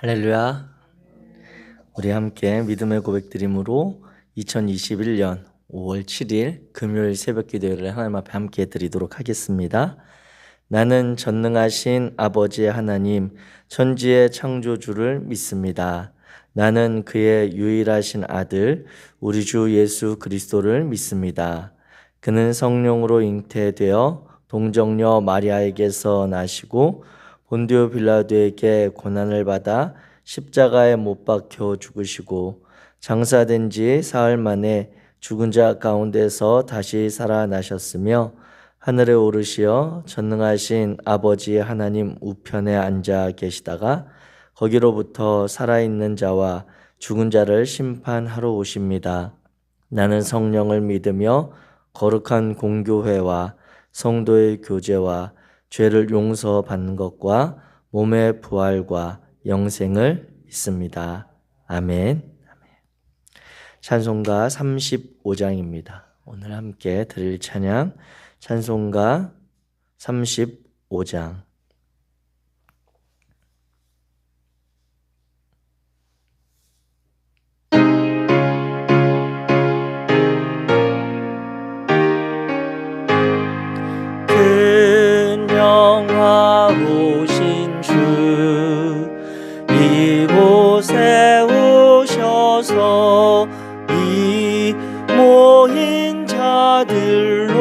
할렐루야. 우리 함께 믿음의 고백드림으로 2021년 5월 7일 금요일 새벽 기도를 하나님 앞에 함께 드리도록 하겠습니다. 나는 전능하신 아버지 하나님 천지의 창조주를 믿습니다. 나는 그의 유일하신 아들 우리 주 예수 그리스도를 믿습니다. 그는 성령으로 잉태되어 동정녀 마리아에게서 나시고 본디오 빌라도에게 고난을 받아 십자가에 못 박혀 죽으시고 장사된 지 사흘 만에 죽은 자 가운데서 다시 살아나셨으며 하늘에 오르시어 전능하신 아버지 하나님 우편에 앉아 계시다가 거기로부터 살아있는 자와 죽은 자를 심판하러 오십니다. 나는 성령을 믿으며 거룩한 공교회와 성도의 교제와 죄를 용서받는 것과 몸의 부활과 영생을 믿습니다. 아멘. 찬송가 35장입니다. 오늘 함께 드릴 찬양 찬송가 35장. 오신 주 이곳에 오셔서 이 모인 자들로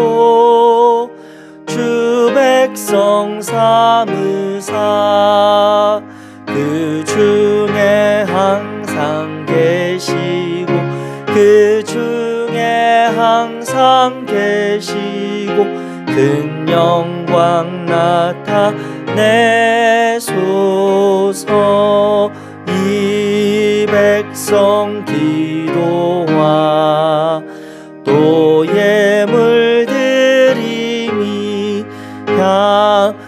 주 백성 삼으사 그 중에 항상 계시고 그 중에 항상 계시고 큰 영광 나타내소서. 이 백성 기도와 또 예물 드림이 향내와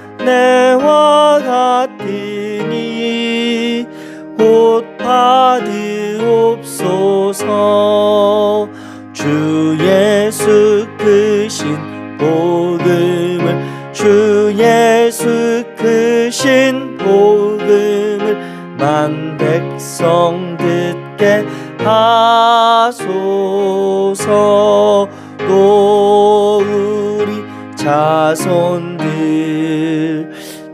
같으니 곧 받으옵소서. 주 예수 크신 복음을 주 예수 크신 복음을 만 백성 듣게 하소서. 또 우리 자손들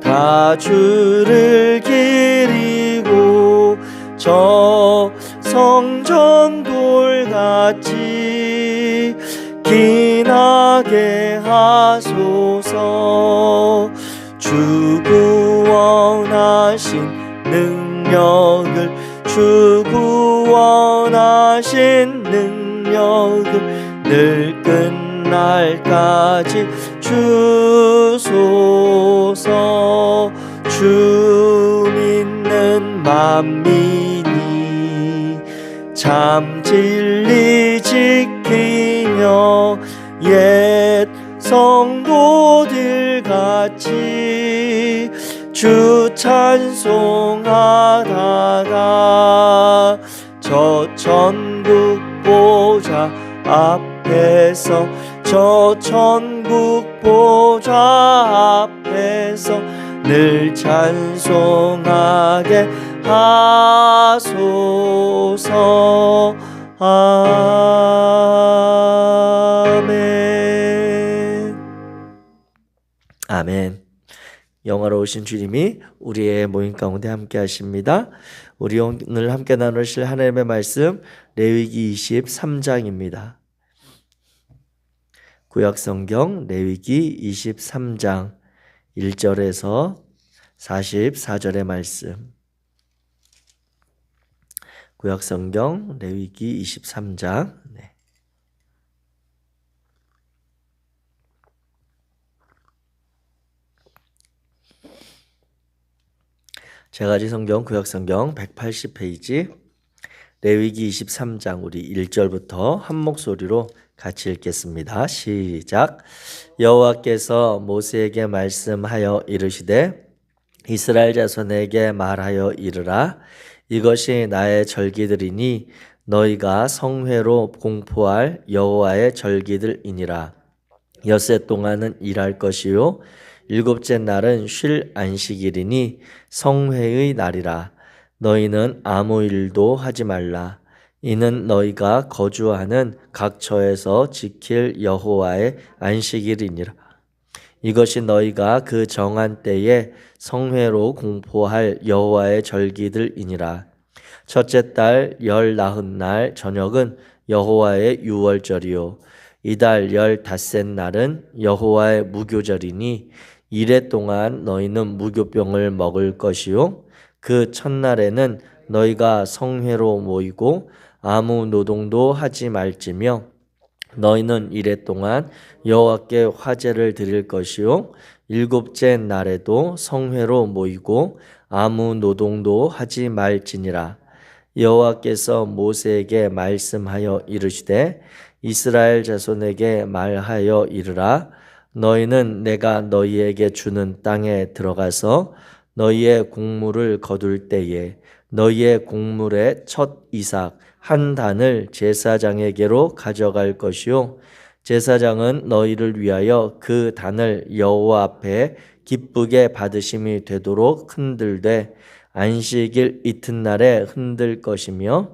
다 주를 기리고 저 성전 돌같이 기나게 하소서. 주 구원하신 능력을 주 구원하신 능력을 늘 끝날까지 주소서. 주 믿는 만민이 참 진리 지키며 옛 성도들 같이 주 찬송하다가 저 천국 보좌 앞에서 저 천국 보좌 앞에서 늘 찬송하게 하소서. 아멘. 아멘. 영화로우신 주님이 우리의 모임 가운데 함께 하십니다. 우리 오늘 함께 나누실 하나님의 말씀 레위기 23장입니다. 구약성경 레위기 23장 1절에서 44절의 말씀. 구약성경 레위기 23장. 제가지 성경 구약성경 180페이지 레위기 23장 우리 1절부터 한 목소리로 같이 읽겠습니다. 시작. 여호와께서 모세에게 말씀하여 이르시되 이스라엘 자손에게 말하여 이르라. 이것이 나의 절기들이니 너희가 성회로 공포할 여호와의 절기들이니라. 엿새 동안은 일할 것이요 일곱째 날은 쉴 안식일이니 성회의 날이라. 너희는 아무 일도 하지 말라. 이는 너희가 거주하는 각 처에서 지킬 여호와의 안식일이니라. 이것이 너희가 그 정한 때에 성회로 공포할 여호와의 절기들이니라. 첫째 달 열 나흔 날 저녁은 여호와의 유월절이요 이달 15셋 날은 여호와의 무교절이니 이래 동안 너희는 무교병을 먹을 것이요 그 첫날에는 너희가 성회로 모이고 아무 노동도 하지 말지며 너희는 이래 동안 여호와께 화제를 드릴 것이요 일곱째 날에도 성회로 모이고 아무 노동도 하지 말지니라. 여호와께서 모세에게 말씀하여 이르시되 이스라엘 자손에게 말하여 이르라. 너희는 내가 너희에게 주는 땅에 들어가서 너희의 곡물을 거둘 때에 너희의 곡물의 첫 이삭 한 단을 제사장에게로 가져갈 것이요 제사장은 너희를 위하여 그 단을 여호와 앞에 기쁘게 받으심이 되도록 흔들되 안식일 이튿날에 흔들 것이며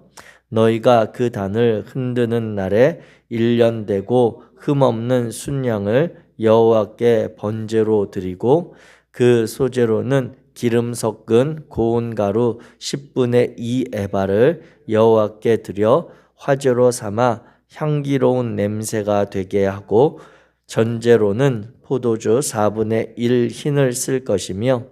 너희가 그 단을 흔드는 날에 1년 되고 흠없는 순양을 여호와께 번제로 드리고 그 소제로는 기름 섞은 고운 가루 10분의 2 에바를 여호와께 드려 화제로 삼아 향기로운 냄새가 되게 하고 전제로는 포도주 4분의 1 흰을 쓸 것이며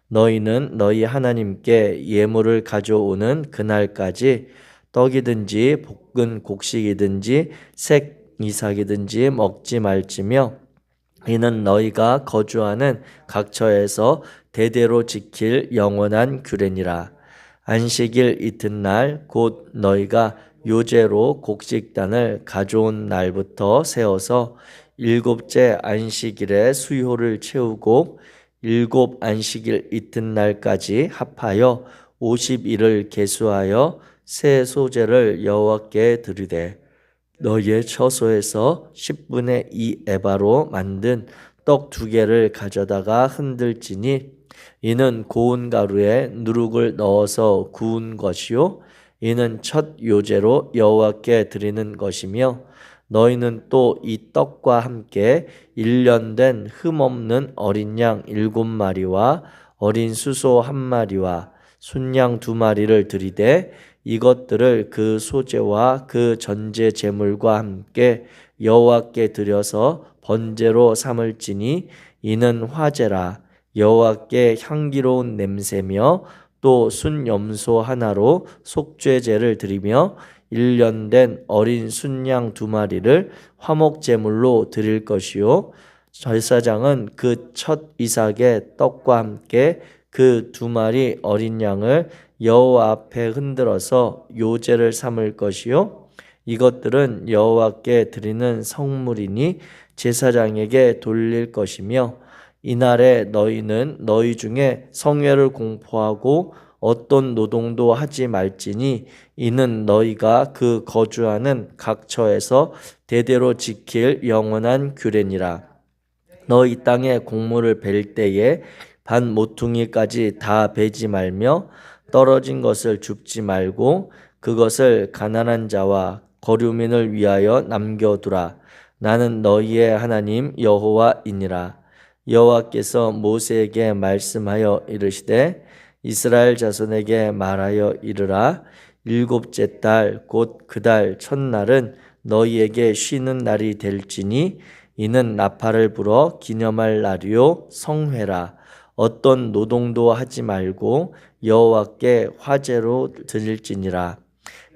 너희는 너희 하나님께 예물을 가져오는 그날까지 떡이든지 볶은 곡식이든지 색 이삭이든지 먹지 말지며 이는 너희가 거주하는 각 처에서 대대로 지킬 영원한 규례니라. 안식일 이튿날 곧 너희가 요제로 곡식단을 가져온 날부터 세어서 일곱째 안식일에 수요를 채우고 일곱 안식일 이튿날까지 합하여 50일을 계수하여 새 소제를 여호와께 드리되 너희의 처소에서 10분의 2 에바로 만든 떡 2개를 가져다가 흔들지니 이는 고운 가루에 누룩을 넣어서 구운 것이요 이는 첫 요제로 여호와께 드리는 것이며 너희는 또 이 떡과 함께 1년 된 흠없는 어린 양 7마리와 어린 수소 1마리와 순양 2마리를 드리되 이것들을 그 소제와 그 전제 제물과 함께 여호와께 드려서 번제로 삼을지니 이는 화제라. 여호와께 향기로운 냄새며 또 순염소 하나로 속죄제를 드리며 1년 된 어린 순양 2마리를 화목제물로 드릴 것이요 제사장은 그 첫 이삭의 떡과 함께 그 2마리 어린 양을 여호와 앞에 흔들어서 요제를 삼을 것이요 이것들은 여호와께 드리는 성물이니 제사장에게 돌릴 것이며 이날에 너희는 너희 중에 성회를 공포하고 어떤 노동도 하지 말지니 이는 너희가 그 거주하는 각 처에서 대대로 지킬 영원한 규례니라. 너희 땅에 곡물을 벨 때에 반 모퉁이까지 다 베지 말며 떨어진 것을 줍지 말고 그것을 가난한 자와 거류민을 위하여 남겨두라. 나는 너희의 하나님 여호와이니라. 여호와께서 모세에게 말씀하여 이르시되 이스라엘 자손에게 말하여 이르라. 일곱째 달 곧 그 달 첫날은 너희에게 쉬는 날이 될지니 이는 나팔을 불어 기념할 날이요 성회라. 어떤 노동도 하지 말고 여호와께 화제로 드릴지니라.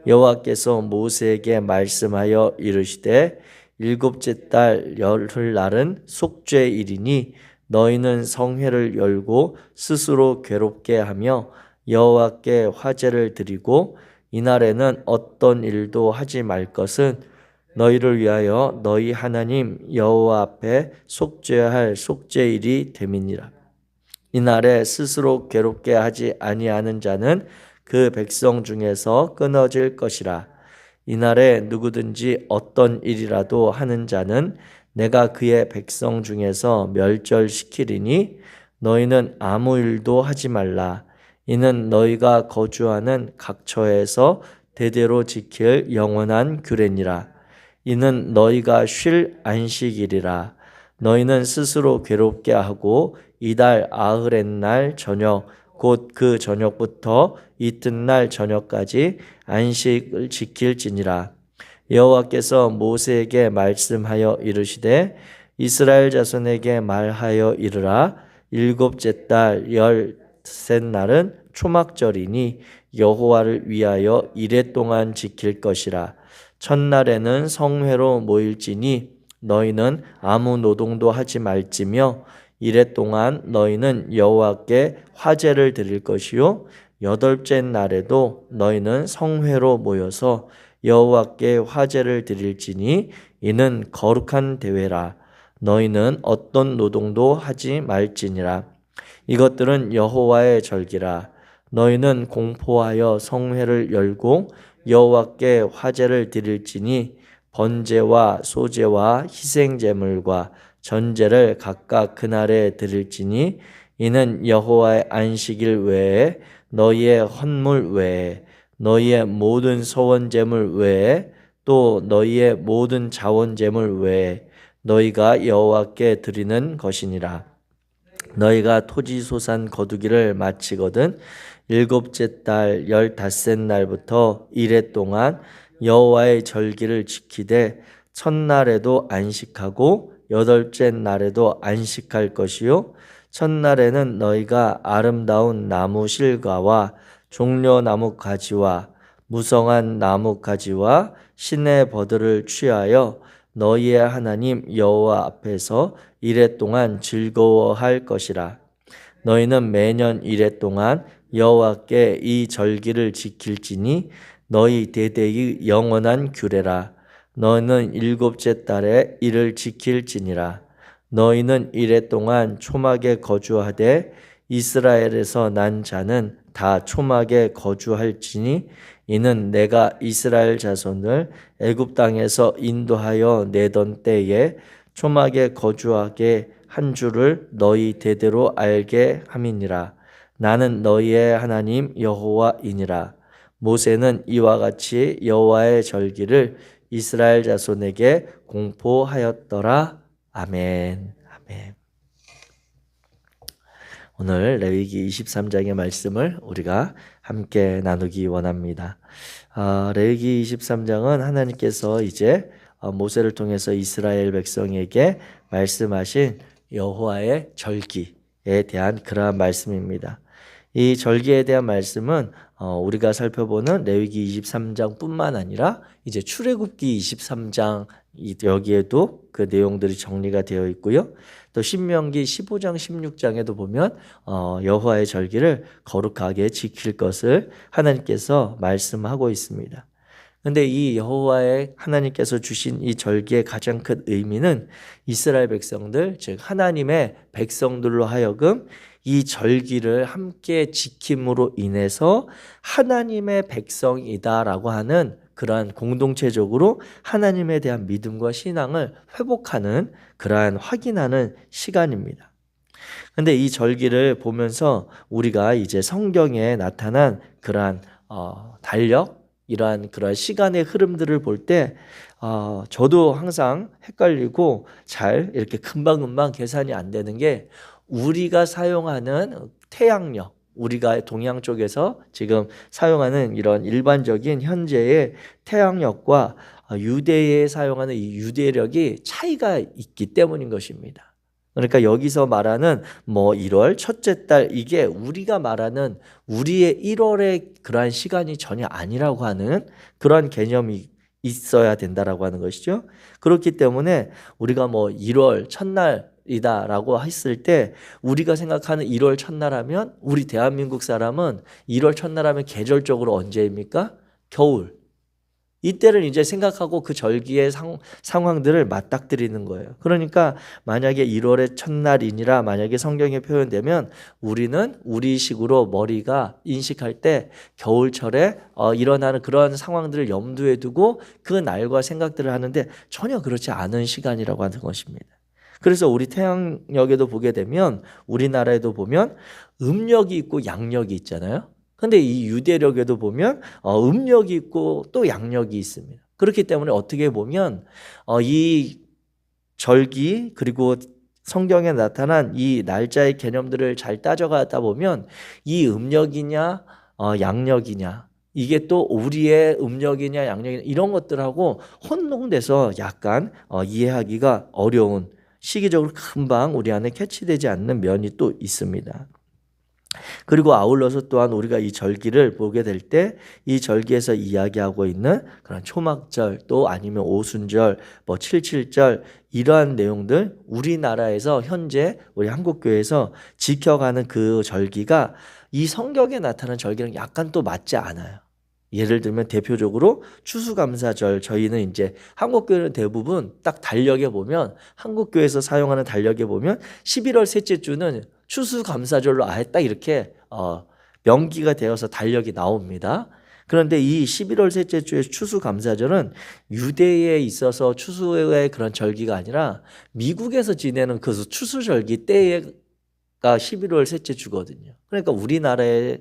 여호와께서 모세에게 말씀하여 이르시되 일곱째 달 열흘날은 속죄일이니 너희는 성회를 열고 스스로 괴롭게 하며 여호와께 화제를 드리고 이날에는 어떤 일도 하지 말 것은 너희를 위하여 너희 하나님 여호와 앞에 속죄할 속죄일이 됨이니라. 이날에 스스로 괴롭게 하지 아니하는 자는 그 백성 중에서 끊어질 것이라. 이날에 누구든지 어떤 일이라도 하는 자는 내가 그의 백성 중에서 멸절시키리니 너희는 아무 일도 하지 말라. 이는 너희가 거주하는 각처에서 대대로 지킬 영원한 규례니라. 이는 너희가 쉴 안식일이라. 너희는 스스로 괴롭게 하고 이달 아흐렛날 저녁 곧 그 저녁부터 이튿날 저녁까지 안식을 지킬지니라. 여호와께서 모세에게 말씀하여 이르시되 이스라엘 자손에게 말하여 이르라. 일곱째 달 13날은 초막절이니 여호와를 위하여 이레 동안 지킬 것이라. 첫날에는 성회로 모일지니 너희는 아무 노동도 하지 말지며 이레 동안 너희는 여호와께 화제를 드릴 것이요 여덟째 날에도 너희는 성회로 모여서 여호와께 화제를 드릴지니 이는 거룩한 대회라. 너희는 어떤 노동도 하지 말지니라. 이것들은 여호와의 절기라. 너희는 공포하여 성회를 열고 여호와께 화제를 드릴지니 번제와 소제와 희생제물과 전제를 각각 그날에 드릴지니 이는 여호와의 안식일 외에 너희의 헌물 외에 너희의 모든 소원제물 외에 또 너희의 모든 자원제물 외에 너희가 여호와께 드리는 것이니라. 너희가 토지소산 거두기를 마치거든 일곱째 달 15날부터 이레 동안 여호와의 절기를 지키되 첫날에도 안식하고 여덟째 날에도 안식할 것이요 첫날에는 너희가 아름다운 나무 실과와 종려나무 가지와 무성한 나무 가지와 신의 버들을 취하여 너희의 하나님 여호와 앞에서 이레 동안 즐거워할 것이라. 너희는 매년 이레 동안 여호와께 이 절기를 지킬지니 너희 대대의 영원한 규례라. 너희는 일곱째 달에 이를 지킬지니라. 너희는 이레 동안 초막에 거주하되 이스라엘에서 난 자는 다 초막에 거주할지니 이는 내가 이스라엘 자손을 애굽 땅에서 인도하여 내던 때에 초막에 거주하게 한 줄을 너희 대대로 알게 함이니라. 나는 너희의 하나님 여호와이니라. 모세는 이와 같이 여호와의 절기를 이스라엘 자손에게 공포하였더라. 아멘. 아멘. 오늘 레위기 23장의 말씀을 우리가 함께 나누기 원합니다. 레위기 23장은 하나님께서 이제 모세를 통해서 이스라엘 백성에게 말씀하신 여호와의 절기에 대한 그러한 말씀입니다. 이 절기에 대한 말씀은 우리가 살펴보는 레위기 23장뿐만 아니라 이제 출애굽기 23장 여기에도 그 내용들이 정리가 되어 있고요. 또 신명기 15장 16장에도 보면 여호와의 절기를 거룩하게 지킬 것을 하나님께서 말씀하고 있습니다. 그런데 이 여호와의 하나님께서 주신 이 절기의 가장 큰 의미는 이스라엘 백성들, 즉 하나님의 백성들로 하여금 이 절기를 함께 지킴으로 인해서 하나님의 백성이다라고 하는 그러한 공동체적으로 하나님에 대한 믿음과 신앙을 회복하는 그러한 확인하는 시간입니다. 그런데 이 절기를 보면서 우리가 이제 성경에 나타난 그러한 달력, 이러한 그러한 시간의 흐름들을 볼 때 저도 항상 헷갈리고 잘 이렇게 금방금방 계산이 안 되는 게 우리가 사용하는 태양력, 우리가 동양 쪽에서 지금 사용하는 이런 일반적인 현재의 태양력과 유대에 사용하는 이 유대력이 차이가 있기 때문인 것입니다. 그러니까 여기서 말하는 1월 첫째 달, 이게 우리가 말하는 우리의 1월의 그러한 시간이 전혀 아니라고 하는 그러한 개념이 있어야 된다라고 하는 것이죠. 그렇기 때문에 우리가 1월 첫날 이다라고 했을 때 우리가 생각하는 1월 첫날 하면 우리 대한민국 사람은 1월 첫날 하면 계절적으로 언제입니까? 겨울. 이때를 이제 생각하고 그 절기의 상황들을 맞닥뜨리는 거예요. 그러니까 만약에 1월의 첫날이니라 만약에 성경에 표현되면 우리는 우리식으로 머리가 인식할 때 겨울철에 일어나는 그런 상황들을 염두에 두고 그 날과 생각들을 하는데 전혀 그렇지 않은 시간이라고 하는 것입니다. 그래서 우리 태양역에도 보게 되면 우리나라에도 보면 음력이 있고 양력이 있잖아요. 근데 이 유대력에도 보면 음력이 있고 또 양력이 있습니다. 그렇기 때문에 어떻게 보면 이 절기 그리고 성경에 나타난 이 날짜의 개념들을 잘 따져가다 보면 이 음력이냐 양력이냐 이게 또 우리의 음력이냐 양력이냐 이런 것들하고 혼동돼서 약간 이해하기가 어려운 시기적으로 금방 우리 안에 캐치되지 않는 면이 또 있습니다. 그리고 아울러서 또한 우리가 이 절기를 보게 될 때 이 절기에서 이야기하고 있는 그런 초막절 또 아니면 오순절 뭐 칠칠절 이러한 내용들 우리나라에서 현재 우리 한국교회에서 지켜가는 그 절기가 이 성경에 나타나는 절기랑 약간 또 맞지 않아요. 예를 들면 대표적으로 추수감사절 저희는 이제 한국교회는 대부분 딱 달력에 보면 한국교회에서 사용하는 달력에 보면 11월 셋째 주는 추수감사절로 아예 딱 이렇게 명기가 되어서 달력이 나옵니다. 그런데 이 11월 셋째 주의 추수감사절은 유대에 있어서 추수의 그런 절기가 아니라 미국에서 지내는 그 추수절기 때가 11월 셋째 주거든요. 그러니까 우리나라의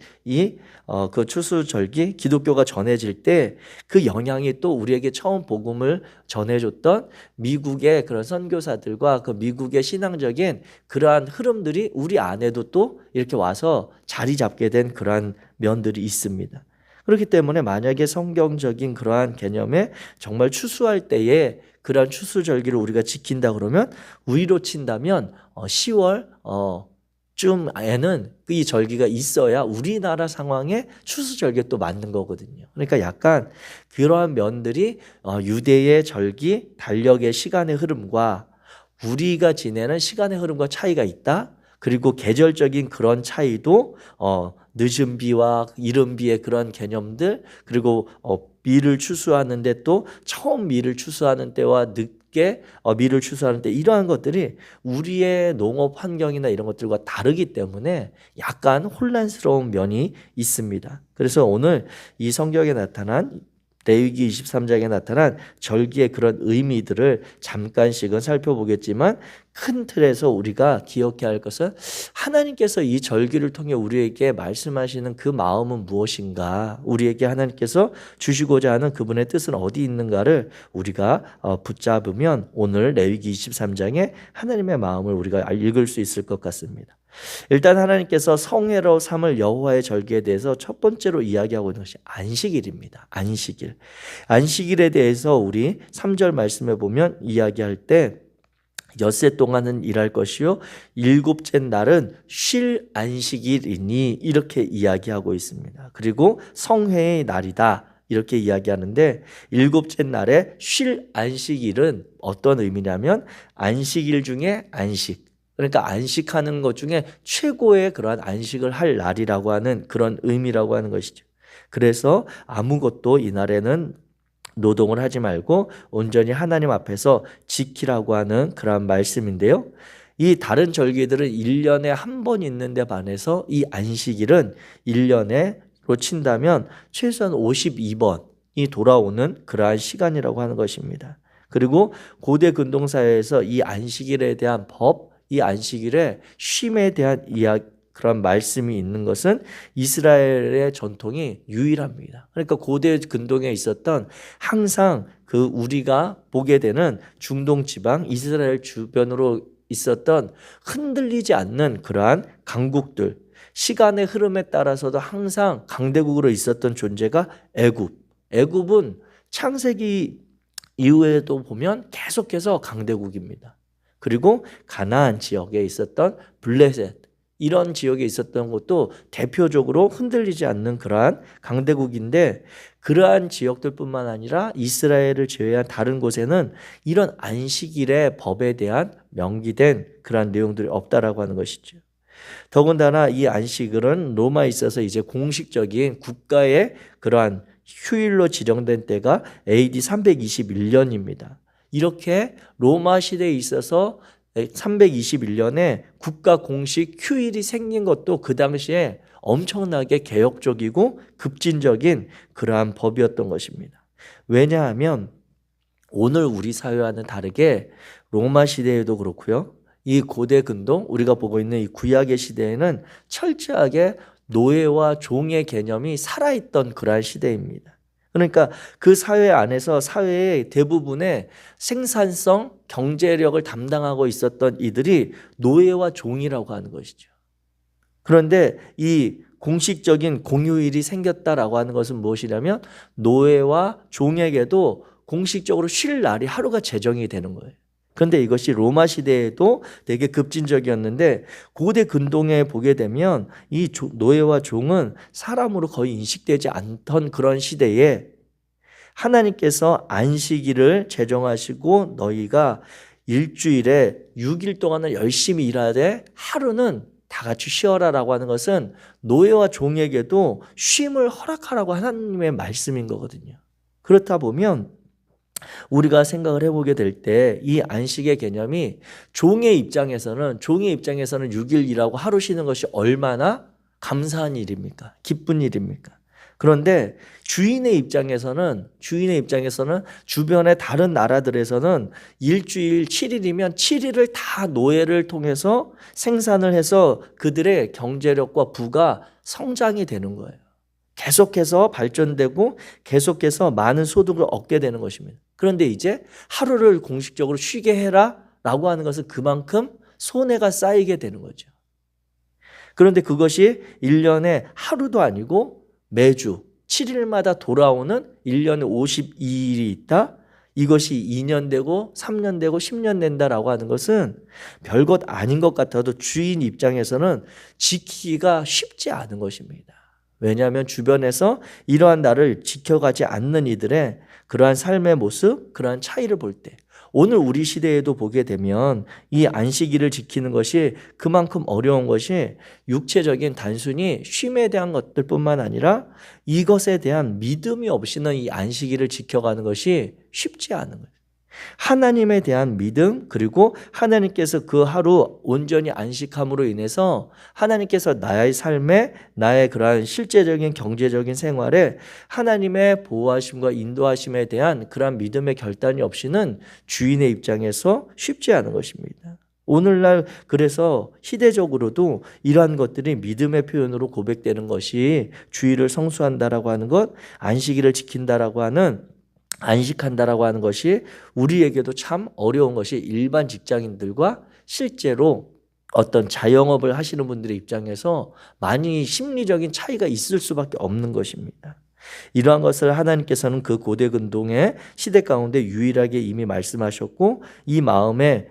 그 추수절기 기독교가 전해질 때 그 영향이 또 우리에게 처음 복음을 전해줬던 미국의 그런 선교사들과 그 미국의 신앙적인 그러한 흐름들이 우리 안에도 또 이렇게 와서 자리 잡게 된 그러한 면들이 있습니다. 그렇기 때문에 만약에 성경적인 그러한 개념에 정말 추수할 때에 그러한 추수절기를 우리가 지킨다 그러면 우리로 친다면 10월 쯤에는 이 절기가 있어야 우리나라 상황에 추수절기에 또 맞는 거거든요. 그러니까 약간 그러한 면들이 유대의 절기, 달력의 시간의 흐름과 우리가 지내는 시간의 흐름과 차이가 있다. 그리고 계절적인 그런 차이도 늦은 비와 이른 비의 그런 개념들 그리고 밀을 추수하는데 또 처음 밀을 추수하는 때와 늦게 밀을 추수하는 때 이러한 것들이 우리의 농업 환경이나 이런 것들과 다르기 때문에 약간 혼란스러운 면이 있습니다. 그래서 오늘 이 성경에 나타난 레위기 23장에 나타난 절기의 그런 의미들을 잠깐씩은 살펴보겠지만 큰 틀에서 우리가 기억해야 할 것은 하나님께서 이 절기를 통해 우리에게 말씀하시는 그 마음은 무엇인가, 우리에게 하나님께서 주시고자 하는 그분의 뜻은 어디 있는가를 우리가 붙잡으면 오늘 레위기 23장에 하나님의 마음을 우리가 읽을 수 있을 것 같습니다. 일단 하나님께서 성회로 삼을 여호와의 절기에 대해서 첫 번째로 이야기하고 있는 것이 안식일입니다. 안식일. 안식일에 대해서 우리 3절 말씀에 보면 이야기할 때 엿새 동안은 일할 것이요 일곱째 날은 쉴 안식일이니 이렇게 이야기하고 있습니다. 그리고 성회의 날이다 이렇게 이야기하는데 일곱째 날에 쉴 안식일은 어떤 의미냐면 안식일 중에 안식, 그러니까 안식하는 것 중에 최고의 그러한 안식을 할 날이라고 하는 그런 의미라고 하는 것이죠. 그래서 아무것도 이날에는 노동을 하지 말고 온전히 하나님 앞에서 지키라고 하는 그런 말씀인데요. 이 다른 절기들은 1년에 한 번 있는데 반해서 이 안식일은 1년에로 친다면 최소한 52번이 돌아오는 그러한 시간이라고 하는 것입니다. 그리고 고대 근동사회에서 이 안식일에 대한 법, 이 안식일의 쉼에 대한 그런 말씀이 있는 것은 이스라엘의 전통이 유일합니다. 그러니까 고대 근동에 있었던 항상 그 우리가 보게 되는 중동 지방 이스라엘 주변으로 있었던 흔들리지 않는 그러한 강국들, 시간의 흐름에 따라서도 항상 강대국으로 있었던 존재가 애굽. 애굽은 창세기 이후에도 보면 계속해서 강대국입니다. 그리고 가나안 지역에 있었던 블레셋, 이런 지역에 있었던 것도 대표적으로 흔들리지 않는 그러한 강대국인데 그러한 지역들뿐만 아니라 이스라엘을 제외한 다른 곳에는 이런 안식일의 법에 대한 명기된 그러한 내용들이 없다라고 하는 것이죠. 더군다나 이 안식일은 로마에 있어서 이제 공식적인 국가의 그러한 휴일로 지정된 때가 AD 321년입니다. 이렇게 로마 시대에 있어서 321년에 국가 공식 휴일이 생긴 것도 그 당시에 엄청나게 개혁적이고 급진적인 그러한 법이었던 것입니다. 왜냐하면 오늘 우리 사회와는 다르게 로마 시대에도 그렇고요. 이 고대 근동 우리가 보고 있는 이 구약의 시대에는 철저하게 노예와 종의 개념이 살아있던 그러한 시대입니다. 그러니까 그 사회 안에서 사회의 대부분의 생산성, 경제력을 담당하고 있었던 이들이 노예와 종이라고 하는 것이죠. 그런데 이 공식적인 공휴일이 생겼다라고 하는 것은 무엇이냐면 노예와 종에게도 공식적으로 쉴 날이 하루가 제정이 되는 거예요. 그런데 이것이 로마 시대에도 되게 급진적이었는데 고대 근동에 보게 되면 이 노예와 종은 사람으로 거의 인식되지 않던 그런 시대에 하나님께서 안식일을 제정하시고 너희가 일주일에 6일 동안은 열심히 일하되 하루는 다 같이 쉬어라라고 하는 것은 노예와 종에게도 쉼을 허락하라고 하나님의 말씀인 거거든요. 그렇다 보면 우리가 생각을 해보게 될 때 이 안식의 개념이 종의 입장에서는 6일 일하고 하루 쉬는 것이 얼마나 감사한 일입니까? 기쁜 일입니까? 그런데 주인의 입장에서는 주변의 다른 나라들에서는 일주일 7일이면 7일을 다 노예를 통해서 생산을 해서 그들의 경제력과 부가 성장이 되는 거예요. 계속해서 발전되고 계속해서 많은 소득을 얻게 되는 것입니다. 그런데 이제 하루를 공식적으로 쉬게 해라 라고 하는 것은 그만큼 손해가 쌓이게 되는 거죠. 그런데 그것이 1년에 하루도 아니고 매주 7일마다 돌아오는 1년에 52일이 있다. 이것이 2년 되고 3년 되고 10년 된다라고 하는 것은 별것 아닌 것 같아도 주인 입장에서는 지키기가 쉽지 않은 것입니다. 왜냐하면 주변에서 이러한 나를 지켜가지 않는 이들의 그러한 삶의 모습, 그러한 차이를 볼 때 오늘 우리 시대에도 보게 되면 이 안식일을 지키는 것이 그만큼 어려운 것이 육체적인 단순히 쉼에 대한 것들뿐만 아니라 이것에 대한 믿음이 없이는 이 안식일을 지켜가는 것이 쉽지 않은 거예요. 하나님에 대한 믿음, 그리고 하나님께서 그 하루 온전히 안식함으로 인해서 하나님께서 나의 삶에, 나의 그러한 실제적인 경제적인 생활에 하나님의 보호하심과 인도하심에 대한 그러한 믿음의 결단이 없이는 주인의 입장에서 쉽지 않은 것입니다. 오늘날 그래서 시대적으로도 이러한 것들이 믿음의 표현으로 고백되는 것이 주일을 성수한다라고 하는 것, 안식일을 지킨다라고 하는 안식한다라고 하는 것이 우리에게도 참 어려운 것이 일반 직장인들과 실제로 어떤 자영업을 하시는 분들의 입장에서 많이 심리적인 차이가 있을 수밖에 없는 것입니다. 이러한 것을 하나님께서는 그 고대 근동의 시대 가운데 유일하게 이미 말씀하셨고 이 마음의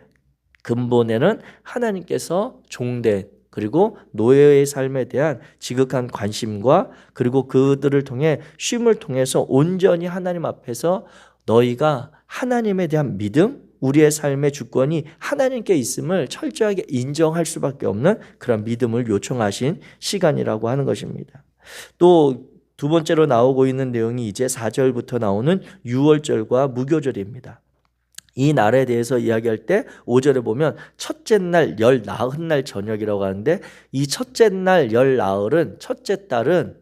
근본에는 하나님께서 종된 그리고 노예의 삶에 대한 지극한 관심과 그리고 그들을 통해 쉼을 통해서 온전히 하나님 앞에서 너희가 하나님에 대한 믿음, 우리의 삶의 주권이 하나님께 있음을 철저하게 인정할 수밖에 없는 그런 믿음을 요청하신 시간이라고 하는 것입니다. 또 두 번째로 나오고 있는 내용이 이제 4절부터 나오는 유월절과 무교절입니다. 이 날에 대해서 이야기할 때 5절에 보면 첫째 날 열 나흘날 저녁이라고 하는데 이 첫째 날 열 나흘은 첫째 딸은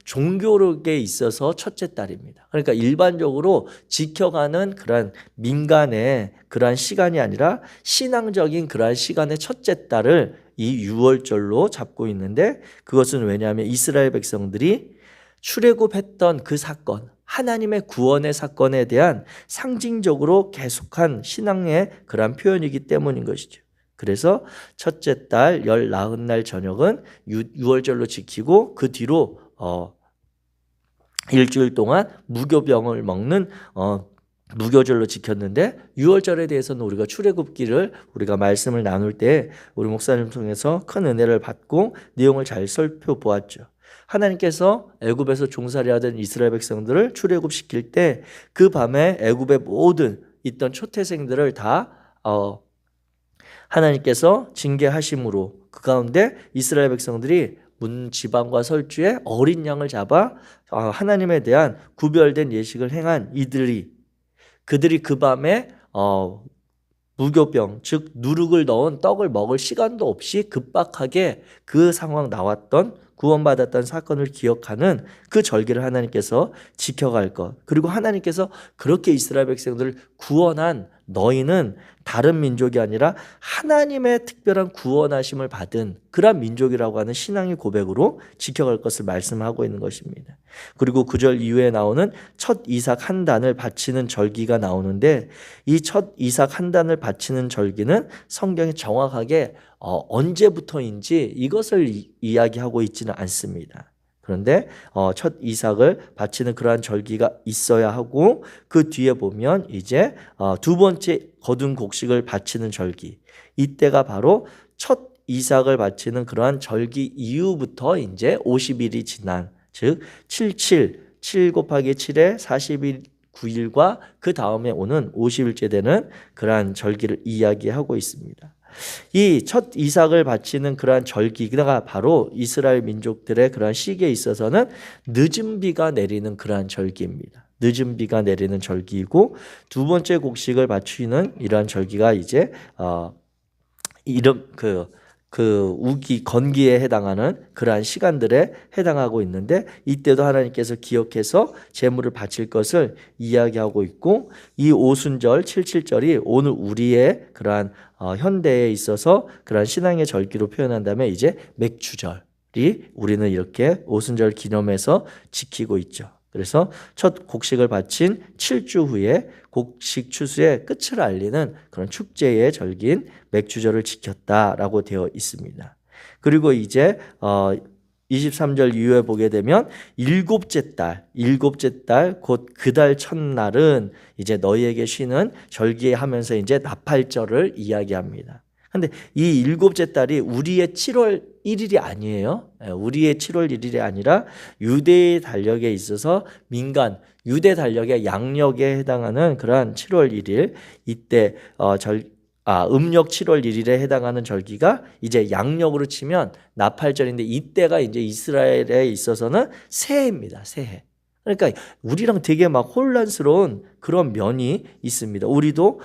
종교력에 있어서 첫째 딸입니다. 그러니까 일반적으로 지켜가는 그러한 민간의 그러한 시간이 아니라 신앙적인 그러한 시간의 첫째 딸을 이 유월절로 잡고 있는데 그것은 왜냐하면 이스라엘 백성들이 출애굽했던 그 사건, 하나님의 구원의 사건에 대한 상징적으로 계속한 신앙의 그러한 표현이기 때문인 것이죠. 그래서 첫째 달 열 나흘날 저녁은 유월절로 지키고 그 뒤로 일주일 동안 무교병을 먹는 무교절로 지켰는데 유월절에 대해서는 우리가 출애굽기를 우리가 말씀을 나눌 때 우리 목사님 통해서 큰 은혜를 받고 내용을 잘 살펴보았죠. 하나님께서 애굽에서 종살이하던 이스라엘 백성들을 출애굽시킬 때 그 밤에 애굽의 모든 있던 초태생들을 다 하나님께서 징계하심으로 그 가운데 이스라엘 백성들이 문 지방과 설주에 어린 양을 잡아 하나님에 대한 구별된 예식을 행한 그들이 그 밤에 무교병 즉 누룩을 넣은 떡을 먹을 시간도 없이 급박하게 그 상황 나왔던 구원받았던 사건을 기억하는 그 절기를 하나님께서 지켜갈 것. 그리고 하나님께서 그렇게 이스라엘 백성들을 구원한 너희는 다른 민족이 아니라 하나님의 특별한 구원하심을 받은 그러한 민족이라고 하는 신앙의 고백으로 지켜갈 것을 말씀하고 있는 것입니다. 그리고 9절 이후에 나오는 첫 이삭 한 단을 바치는 절기가 나오는데 이 첫 이삭 한 단을 바치는 절기는 성경에 정확하게 언제부터인지 이것을 이야기하고 있지는 않습니다. 그런데 첫 이삭을 바치는 그러한 절기가 있어야 하고 그 뒤에 보면 이제 두 번째 거둔 곡식을 바치는 절기, 이때가 바로 첫 이삭을 바치는 그러한 절기 이후부터 이제 50일이 지난, 즉 7 곱하기 7에 49일과 그 다음에 오는 50일째 되는 그러한 절기를 이야기하고 있습니다. 이 첫 이삭을 바치는 그러한 절기가 바로 이스라엘 민족들의 그러한 시기에 있어서는 늦은 비가 내리는 그러한 절기입니다. 늦은 비가 내리는 절기이고 두 번째 곡식을 바치는 이러한 절기가 이제 우기 건기에 해당하는 그러한 시간들에 해당하고 있는데 이때도 하나님께서 기억해서 제물을 바칠 것을 이야기하고 있고 이 오순절 77절이 오늘 우리의 그러한 현대에 있어서 그러한 신앙의 절기로 표현한다면 이제 맥주절이 우리는 이렇게 오순절 기념해서 지키고 있죠. 그래서 첫 곡식을 바친 7주 후에 곡식 추수의 끝을 알리는 그런 축제의 절기인 맥주절을 지켰다라고 되어 있습니다. 그리고 이제 23절 이후에 보게 되면 일곱째 달 곧 그 달 첫날은 이제 너희에게 쉬는 절기에 하면서 이제 나팔절을 이야기합니다. 근데 이 일곱째 달이 우리의 7월 1일이 아니에요. 우리의 7월 1일이 아니라 유대의 달력에 있어서 유대 달력의 양력에 해당하는 그러한 7월 1일, 이때 음력 7월 1일에 해당하는 절기가 이제 양력으로 치면 나팔절인데 이때가 이제 이스라엘에 있어서는 새해입니다. 새해. 그러니까 우리랑 되게 막 혼란스러운 그런 면이 있습니다. 우리도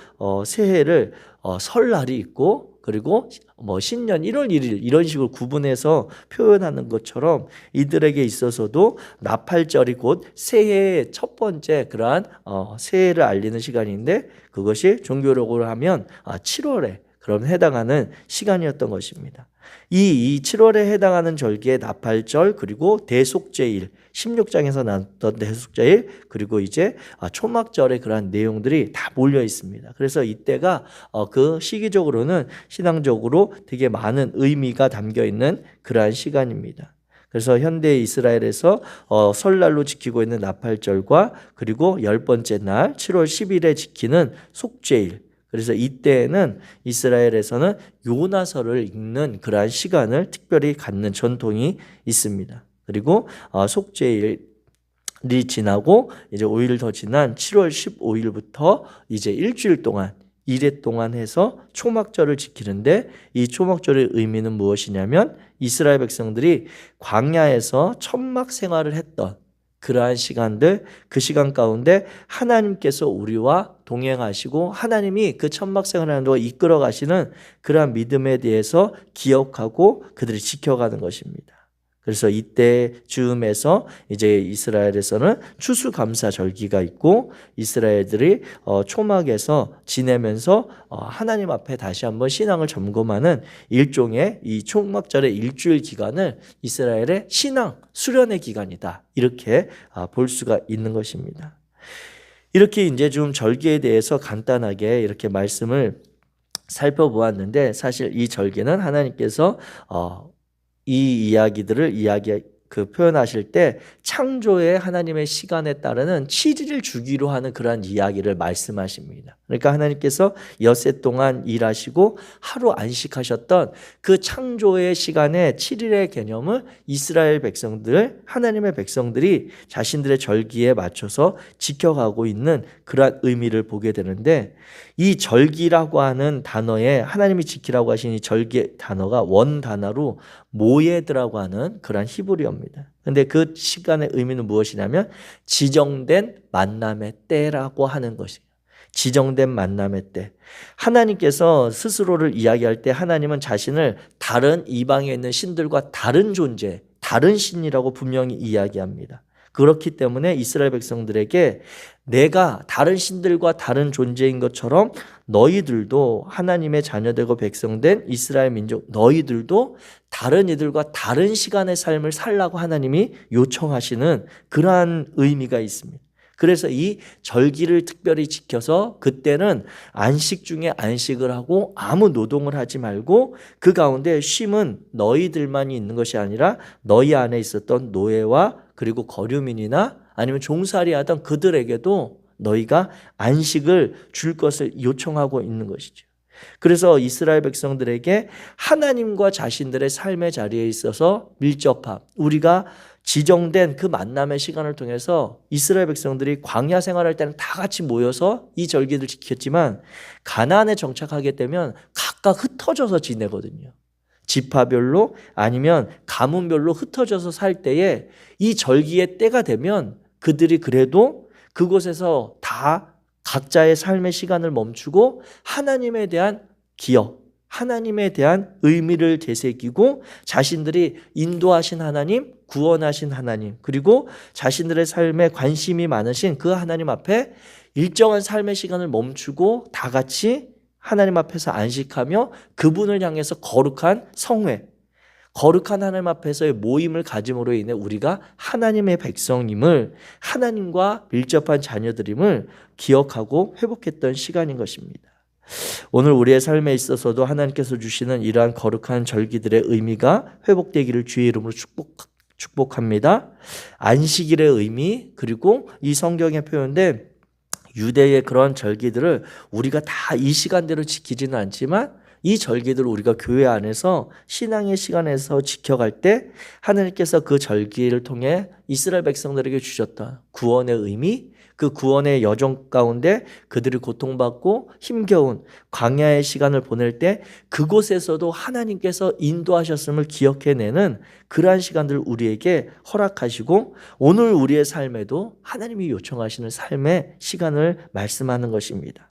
새해를 설날이 있고 그리고 신년 1월 1일 이런 식으로 구분해서 표현하는 것처럼 이들에게 있어서도 나팔절이 곧 새해의 첫 번째 그러한 새해를 알리는 시간인데 그것이 종교적으로 하면 7월에 그럼 해당하는 시간이었던 것입니다. 이 7월에 해당하는 절기의 나팔절 그리고 대속죄일 16장에서 나왔던 대속죄일 그리고 이제 초막절의 그러한 내용들이 다 몰려 있습니다. 그래서 이때가 그 시기적으로는 신앙적으로 되게 많은 의미가 담겨 있는 그러한 시간입니다. 그래서 현대 이스라엘에서 설날로 지키고 있는 나팔절과 그리고 10번째 날 7월 10일에 지키는 속죄일, 그래서 이때에는 이스라엘에서는 요나서를 읽는 그러한 시간을 특별히 갖는 전통이 있습니다. 그리고 속죄일이 지나고 이제 5일 더 지난 7월 15일부터 이제 일주일 동안 1회 동안 해서 초막절을 지키는데 이 초막절의 의미는 무엇이냐면 이스라엘 백성들이 광야에서 천막 생활을 했던 그러한 시간들, 그 시간 가운데 하나님께서 우리와 동행하시고 하나님이 그 천막 생활하는 동안 이끌어 가시는 그러한 믿음에 대해서 기억하고 그들이 지켜가는 것입니다. 그래서 이때 즈음에서 이제 이스라엘에서는 추수감사 절기가 있고 이스라엘들이 초막에서 지내면서 하나님 앞에 다시 한번 신앙을 점검하는 일종의 이 초막절의 일주일 기간을 이스라엘의 신앙 수련의 기간이다, 이렇게 볼 수가 있는 것입니다. 이렇게 이제 좀 절기에 대해서 간단하게 이렇게 말씀을 살펴보았는데 사실 이 절기는 하나님께서 이 이야기들을 표현하실 때 창조의 하나님의 시간에 따르는 7일을 주기로 하는 그러한 이야기를 말씀하십니다. 그러니까 하나님께서 엿새 동안 일하시고 하루 안식하셨던 그 창조의 시간에 7일의 개념을 이스라엘 백성들, 하나님의 백성들이 자신들의 절기에 맞춰서 지켜가고 있는 그러한 의미를 보게 되는데 이 절기라고 하는 단어에 하나님이 지키라고 하신 이 절기 단어가 원 단어로 모예드라고 하는 그러한 히브리어입니다. 그런데 그 시간의 의미는 무엇이냐면 지정된 만남의 때라고 하는 것이에요. 지정된 만남의 때. 하나님께서 스스로를 이야기할 때 하나님은 자신을 다른 이방에 있는 신들과 다른 존재, 다른 신이라고 분명히 이야기합니다. 그렇기 때문에 이스라엘 백성들에게 내가 다른 신들과 다른 존재인 것처럼 너희들도 하나님의 자녀되고 백성된 이스라엘 민족, 너희들도 다른 이들과 다른 시간의 삶을 살라고 하나님이 요청하시는 그러한 의미가 있습니다. 그래서 이 절기를 특별히 지켜서 그때는 안식 중에 안식을 하고 아무 노동을 하지 말고 그 가운데 쉼은 너희들만이 있는 것이 아니라 너희 안에 있었던 노예와 그리고 거류민이나 아니면 종살이 하던 그들에게도 너희가 안식을 줄 것을 요청하고 있는 것이죠. 그래서 이스라엘 백성들에게 하나님과 자신들의 삶의 자리에 있어서 밀접함, 우리가 지정된 그 만남의 시간을 통해서 이스라엘 백성들이 광야 생활할 때는 다 같이 모여서 이 절기를 지켰지만 가나안에 정착하게 되면 각각 흩어져서 지내거든요. 지파별로 아니면 가문별로 흩어져서 살 때에 이 절기의 때가 되면 그들이 그래도 그곳에서 다 각자의 삶의 시간을 멈추고 하나님에 대한 기억, 하나님에 대한 의미를 되새기고 자신들이 인도하신 하나님, 구원하신 하나님, 그리고 자신들의 삶에 관심이 많으신 그 하나님 앞에 일정한 삶의 시간을 멈추고 다 같이 하나님 앞에서 안식하며 그분을 향해서 거룩한 성회, 거룩한 하나님 앞에서의 모임을 가짐으로 인해 우리가 하나님의 백성임을, 하나님과 밀접한 자녀들임을 기억하고 회복했던 시간인 것입니다. 오늘 우리의 삶에 있어서도 하나님께서 주시는 이러한 거룩한 절기들의 의미가 회복되기를 주의 이름으로 축복합니다. 안식일의 의미, 그리고 이 성경에 표현된 유대의 그런 절기들을 우리가 다 이 시간대로 지키지는 않지만 이 절기들을 우리가 교회 안에서 신앙의 시간에서 지켜갈 때 하나님께서 그 절기를 통해 이스라엘 백성들에게 주셨던 구원의 의미, 그 구원의 여정 가운데 그들이 고통받고 힘겨운 광야의 시간을 보낼 때 그곳에서도 하나님께서 인도하셨음을 기억해내는 그러한 시간들을 우리에게 허락하시고 오늘 우리의 삶에도 하나님이 요청하시는 삶의 시간을 말씀하는 것입니다.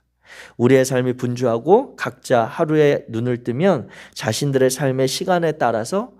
우리의 삶이 분주하고 각자 하루에 눈을 뜨면 자신들의 삶의 시간에 따라서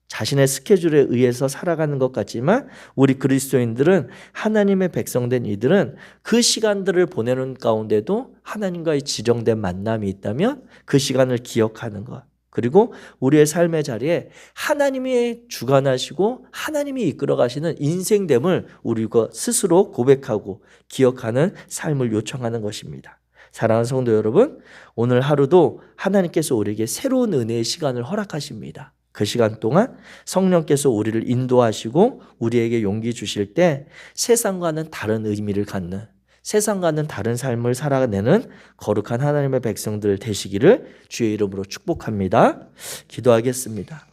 자신의 스케줄에 의해서 살아가는 것 같지만 우리 그리스도인들은 하나님의 백성된 이들은 그 시간들을 보내는 가운데도 하나님과의 지정된 만남이 있다면 그 시간을 기억하는 것, 그리고 우리의 삶의 자리에 하나님이 주관하시고 하나님이 이끌어 가시는 인생됨을 우리가 스스로 고백하고 기억하는 삶을 요청하는 것입니다. 사랑하는 성도 여러분, 오늘 하루도 하나님께서 우리에게 새로운 은혜의 시간을 허락하십니다. 그 시간 동안 성령께서 우리를 인도하시고 우리에게 용기 주실 때 세상과는 다른 의미를 갖는, 세상과는 다른 삶을 살아내는 거룩한 하나님의 백성들 되시기를 주의 이름으로 축복합니다. 기도하겠습니다.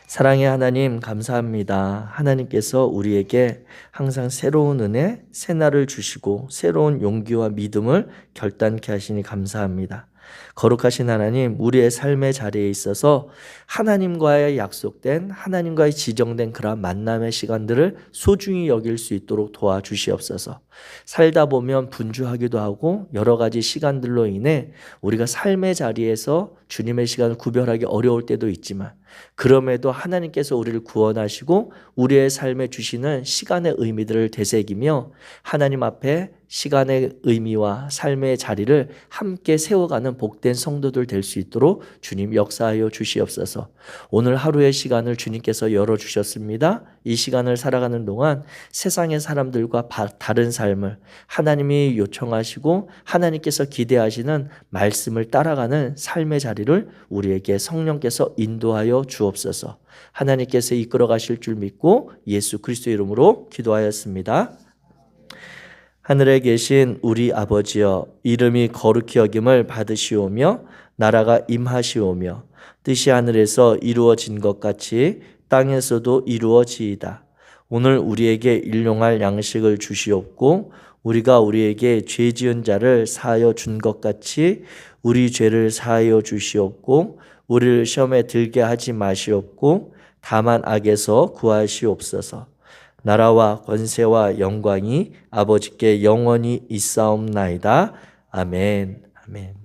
사랑의 하나님, 감사합니다. 하나님께서 우리에게 항상 새로운 은혜, 새날을 주시고 새로운 용기와 믿음을 결단케 하시니 감사합니다. 거룩하신 하나님, 우리의 삶의 자리에 있어서 하나님과의 약속된, 하나님과의 지정된 그러한 만남의 시간들을 소중히 여길 수 있도록 도와주시옵소서. 살다 보면 분주하기도 하고 여러 가지 시간들로 인해 우리가 삶의 자리에서 주님의 시간을 구별하기 어려울 때도 있지만 그럼에도 하나님께서 우리를 구원하시고 우리의 삶에 주시는 시간의 의미들을 되새기며 하나님 앞에 시간의 의미와 삶의 자리를 함께 세워가는 복된 성도들 될 수 있도록 주님 역사하여 주시옵소서. 오늘 하루의 시간을 주님께서 열어주셨습니다. 이 시간을 살아가는 동안 세상의 사람들과 다른 삶을 하나님이 요청하시고 하나님께서 기대하시는 말씀을 따라가는 삶의 자리를 우리에게 성령께서 인도하여 주옵소서. 하나님께서 이끌어 가실 줄 믿고 예수 그리스도 이름으로 기도하였습니다. 하늘에 계신 우리 아버지여, 이름이 거룩히 여김을 받으시오며 나라가 임하시오며 뜻이 하늘에서 이루어진 것 같이 땅에서도 이루어지이다. 오늘 우리에게 일용할 양식을 주시옵고 우리가 우리에게 죄 지은 자를 사하여 준 것 같이 우리 죄를 사하여 주시옵고 우리를 시험에 들게 하지 마시옵고 다만 악에서 구하시옵소서. 나라와 권세와 영광이 아버지께 영원히 있사옵나이다. 아멘. 아멘.